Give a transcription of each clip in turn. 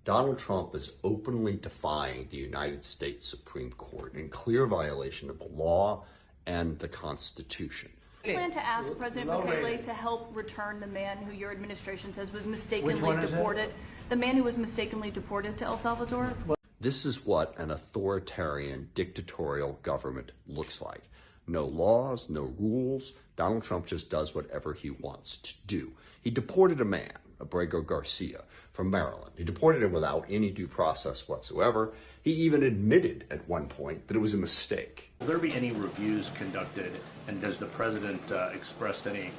Donald Trump is openly defying the United States Supreme Court in clear violation of the law and the Constitution. Do you plan to ask President Bukele to help return the man who your administration says was mistakenly deported? The man who was mistakenly deported to El Salvador? This is what an authoritarian, dictatorial government looks like. No laws, no rules. Donald Trump just does whatever he wants to do. He deported a man, Abrego Garcia, from Maryland. He deported him without any due process whatsoever. He even admitted at one point that it was a mistake. Will there be any reviews conducted, and does the president express any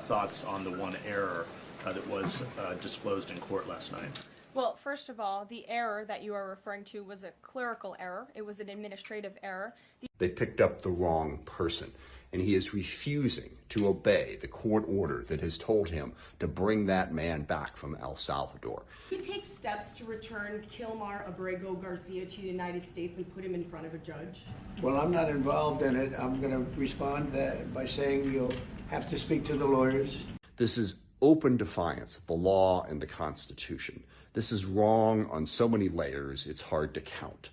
thoughts on the one error that was disclosed in court last night? Well, first of all, the error that you are referring to was a clerical error. It was an administrative error. They picked up the wrong person, and he is refusing to obey the court order that has told him to bring that man back from El Salvador. You take steps to return Kilmar Abrego Garcia to the United States and put him in front of a judge? Well, I'm not involved in it. I'm going to respond by saying you'll have to speak to the lawyers. This is open defiance of the law and the Constitution. This is wrong on so many layers, it's hard to count.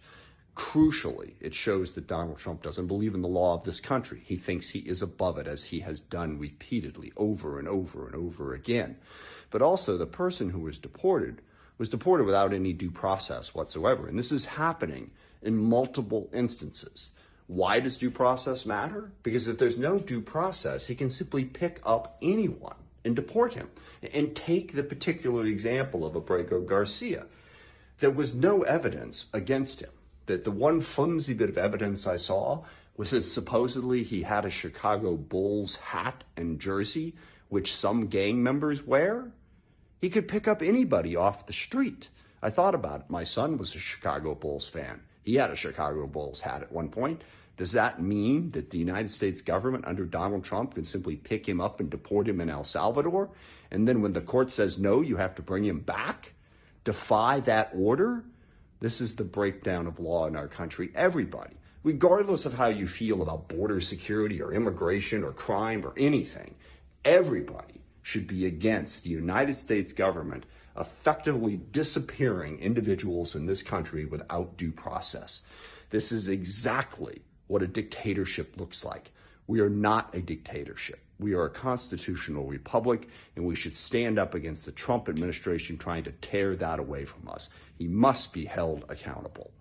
Crucially, it shows that Donald Trump doesn't believe in the law of this country. He thinks he is above it, as he has done repeatedly over and over and over again. But also, the person who was deported without any due process whatsoever. And this is happening in multiple instances. Why does due process matter? Because if there's no due process, he can simply pick up anyone and deport him. And take the particular example of Abrego Garcia. There was no evidence against him. That the one flimsy bit of evidence I saw was that supposedly he had a Chicago Bulls hat and jersey, which some gang members wear. He could pick up anybody off the street. I thought about it. My son was a Chicago Bulls fan. He had a Chicago Bulls hat at one point. Does that mean that the United States government under Donald Trump can simply pick him up and deport him in El Salvador? And then when the court says no, you have to bring him back? Defy that order? This is the breakdown of law in our country. Everybody, regardless of how you feel about border security or immigration or crime or anything, everybody should be against the United States government effectively disappearing individuals in this country without due process. This is exactly what a dictatorship looks like. We are not a dictatorship. We are a constitutional republic, and we should stand up against the Trump administration trying to tear that away from us. He must be held accountable.